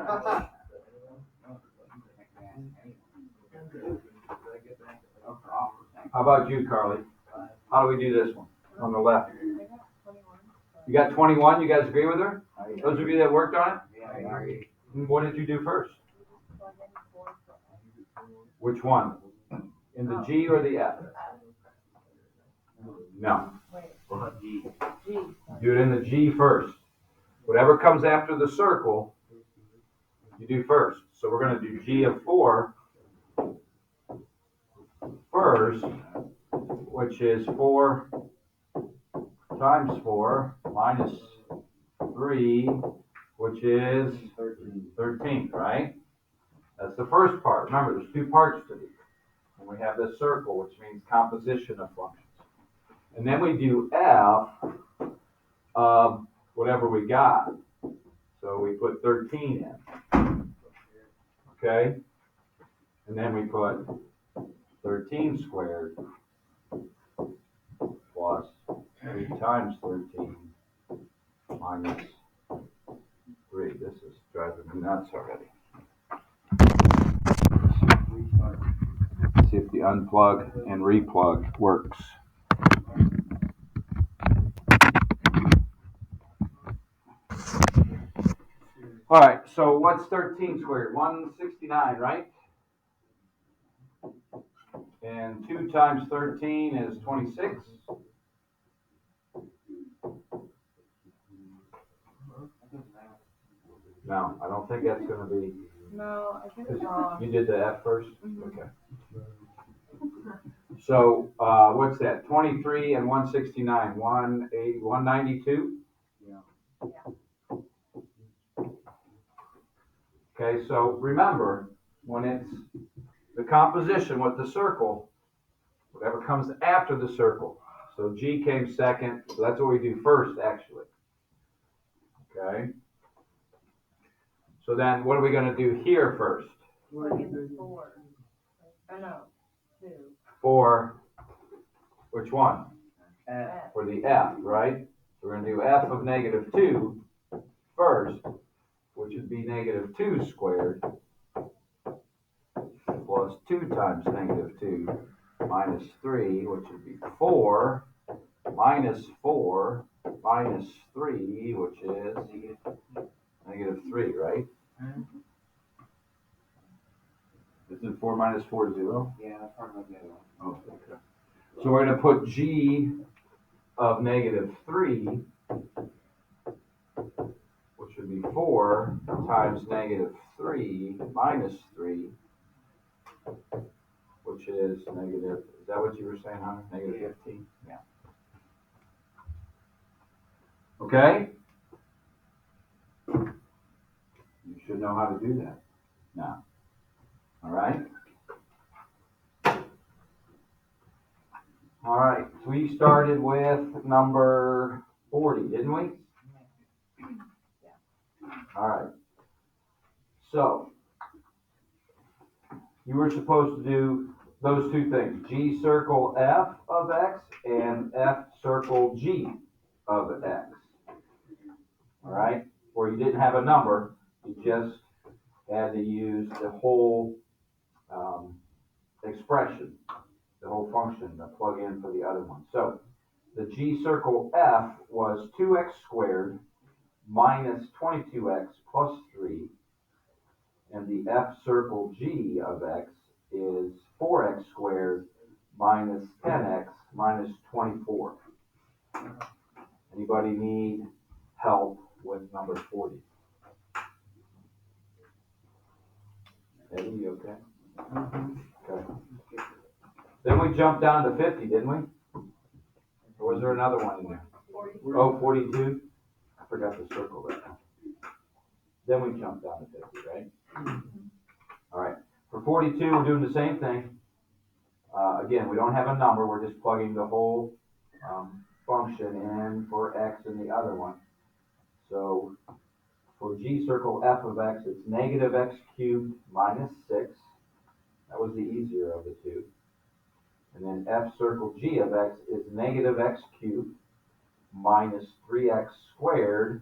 How about you, Carly? How do we do this one on the left? You got 21? You guys agree with her? Those of you that worked on it? What did you do first? Which one? In the G or the F? No. Do it in the G first. Whatever comes after the circle, you do first. So we're going to do G of 4 first, which is 4 times 4 minus 3, which is 13, right? That's the first part. Remember, there's two parts to these. And we have this circle, which means composition of functions. And then we do F of whatever we got. So we put 13 in. Okay? And then we put 13 squared plus 3 times 13 minus 3. This is driving me nuts already. See if the unplug and replug works. All right, so what's 13 squared? 169, right? And 2 times 13 is 26. No, I don't think that's going to be. No, I think it's wrong. You did the F first? Mm-hmm. Okay. So what's that? 23 and 169. 192? Yeah. Okay, so remember, when it's the composition with the circle, whatever comes after the circle. So G came second, so that's what we do first, actually. Okay? So then what are we going to do here first? Plug in 4. Oh, no, 2. For which one? F. For the F, right? So we're going to do F of negative 2 first, which would be negative 2 squared plus 2 times negative 2 minus 3, which would be 4 minus 4 minus 3, which is negative 3, right? Isn't 4 minus 4 0? Yeah, that's part of the other one. Oh, okay. So we're going to put G of negative 3, which would be 4 times negative 3 minus 3, which is negative, is that what you were saying, Hunter? Negative 15? Yeah. Okay? You should know how to do that now. All right? All right, so we started with number 40, didn't we? All right. So, you were supposed to do those two things, G circle F of X and F circle G of X. All right? Where you didn't have a number, you just had to use the whole expression, the whole function to plug in for the other one. So, the G circle F was 2x squared minus 22x plus 3, and the F circle G of X is 4x squared minus 10x minus 24. Anybody need help with number 40? Eddie, you okay? Okay. Then we jumped down to 50, didn't we? Or was there another one in there? 40. Oh, 42? I forgot to circle that. Then we jumped down to 50, right? All right. For 42, we're doing the same thing. Again, we don't have a number. We're just plugging the whole function in for x and the other one. So for G circle F of x, it's negative x cubed minus 6. That was the easier of the two. And then F circle G of x is negative x cubed minus 3x squared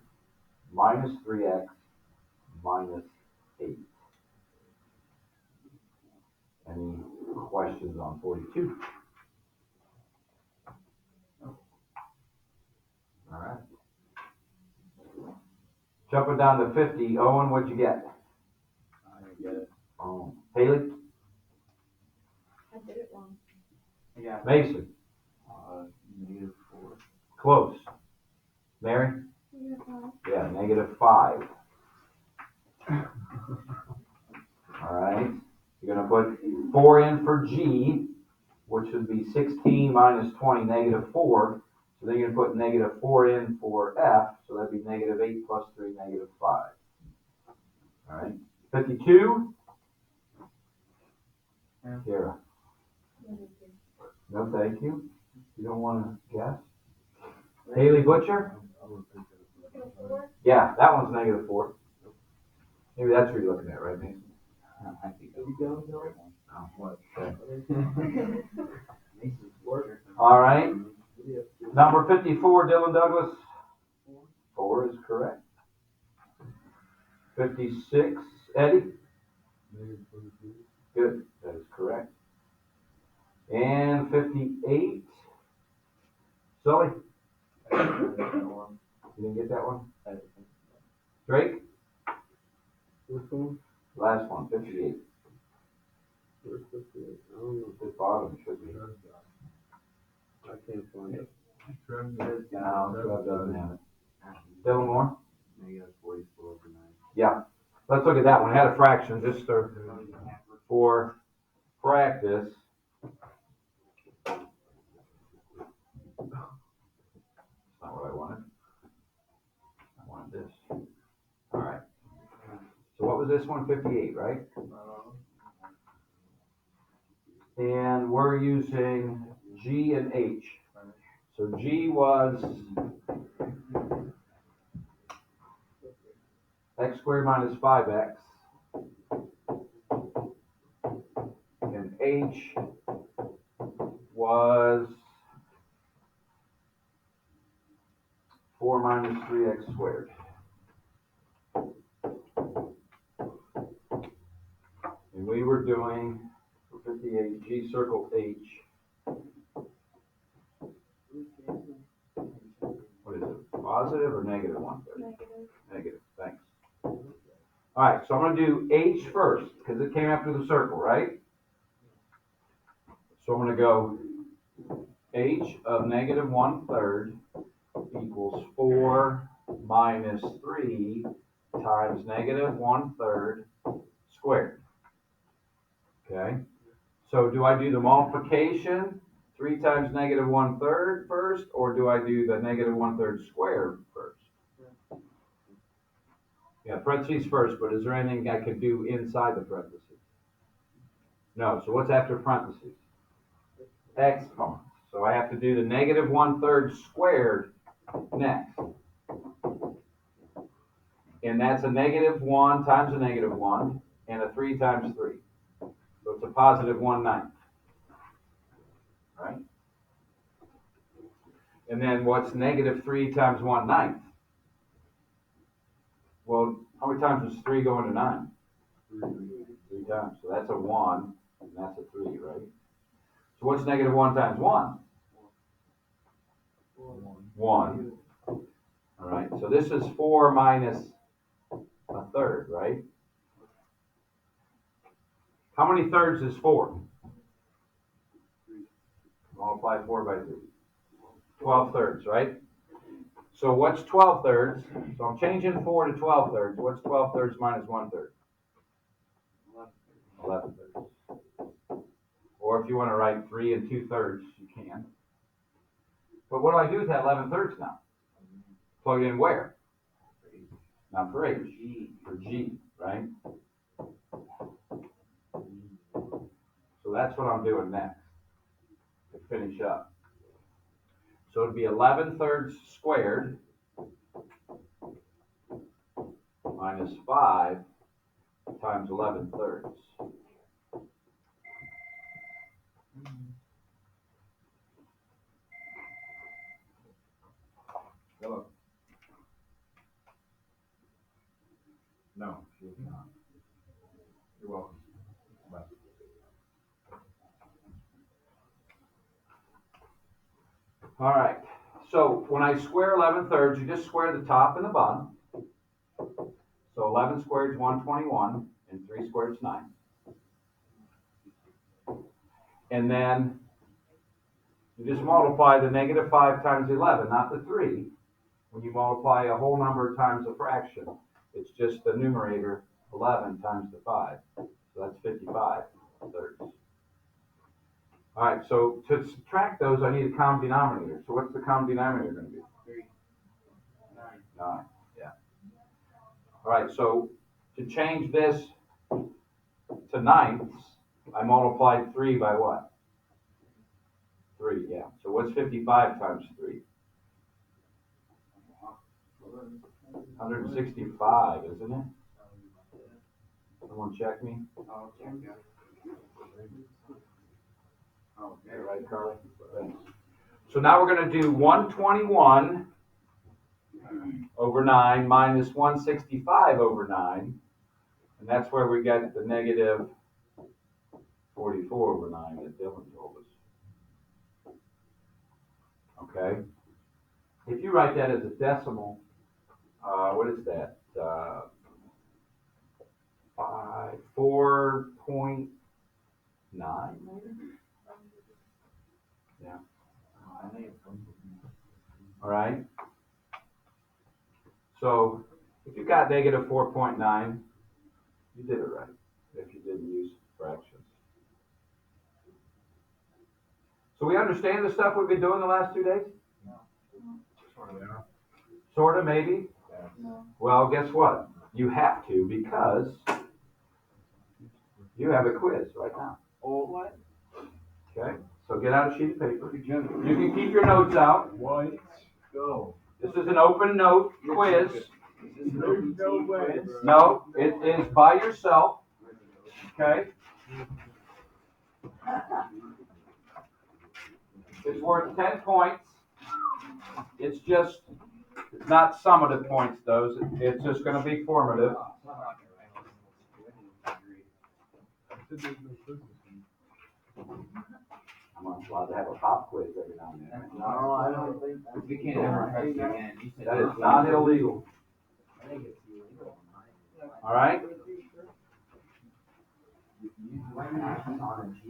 minus 3x minus 8. Any questions on 42? All right. Jumping down to 50, Owen, what'd you get? I didn't get it. Oh, Haley? I did it wrong. Yeah. Mason? -4. Close. Mary? Yeah, -5. All right. You're going to put 4 in for G, which would be 16 minus 20, -4. So then you're going to put -4 in for F, so that'd be -8 plus 3, -5. All right. 52? Yeah. Kara? No, thank you. You don't want to guess? Haley Butcher? Yeah, that one's -4. Maybe that's what you're looking at, right, Mason? I think that's the right one. Oh, what? Okay. Mason's work. All right. Number 54, Dylan Douglas. 4 is correct. 56, Eddie. Good, that is correct. And 58, Sully. You didn't get that one? Drake? Which one? Last one, 58. Where's 58? I don't know. This bottom should be. I can't find it. No, Trev doesn't have it. Dylan Moore? -44/9. Yeah. Let's look at that one. It had a fraction just for practice. That's not what I wanted. I wanted this. All right. So what was this one? 58, right? And we're using G and H. So G was x squared minus 5x. And H was 4 minus 3x squared. And we were doing, for 58, G circled H. What is it, positive or negative 1/3? Negative. Negative, thanks. All right, so I'm going to do H first, because it came after the circle, right? So I'm going to go H of negative 1/3 equals 4 minus 3 times negative 1/3 squared. Okay, so do I do the multiplication, 3 times negative 1/3 first, or do I do the negative 1/3 squared first? Yeah, parentheses first, but is there anything I could do inside the parentheses? No, so what's after parentheses? Exponents. So I have to do the negative 1/3 squared next. And that's a -1 times a -1 and a 3 times 3. So it's a positive 1/9. Right? And then what's -3 times 1/9? Well, how many times does 3 go into 9? 3 times. So that's a 1 and that's a 3, right? So what's -1 times 1? 1. All right, so this is 4 minus 1/3, right? How many thirds is 4? Multiply 4 by 3. 12 thirds, right? So what's 12 thirds? So I'm changing 4 to 12 thirds. What's 12 thirds minus 1/3? 11 thirds. Or if you want to write 3 2/3, you can. But what do I do with that 11 thirds now? Plug it in where? Not for H, for G, right? So that's what I'm doing next to finish up. So it'd be 11 thirds squared minus 5 times 11 thirds. Hello. No, she's not. You're welcome. Bye. All right, so when I square 11/3, you just square the top and the bottom. So 11 squared is 121, and 3 squared is 9. And then you just multiply the -5 times 11, not the 3. When you multiply a whole number times a fraction, it's just the numerator 11 times the 5. So that's 55 thirds. All right, so to subtract those, I need a common denominator. So what's the common denominator going to be? 3. 9, yeah. All right, so to change this to ninths, I multiplied 3 by what? 3, yeah. So what's 55 times 3? 165, isn't it? Someone check me. Oh, check it. Oh, Yeah, right, Carly? Thanks. So now we're going to do 121 over 9 minus 165 over 9. And that's where we get the negative 44 over 9 that Dylan told us. Okay? If you write that as a decimal, what is that? 4.9 maybe? Yeah. All right. So if you got negative 4.9, you did it right if you didn't use fractions. So we understand the stuff we've been doing the last 2 days? Sort of, maybe? No. Well, guess what? You have to because you have a quiz right now. Oh, what? Okay? So get out a sheet of paper. You can keep your notes out. White, go. This is an open note quiz. There's no way. No, it is by yourself. Okay? It's worth 10 points. It's not summative points, though. It's just going to be formative. I'm not allowed to have a pop quiz every now and then. No, I don't think. We can't ever press it again. You said That is not illegal. I think it's illegal. All right? You might not on a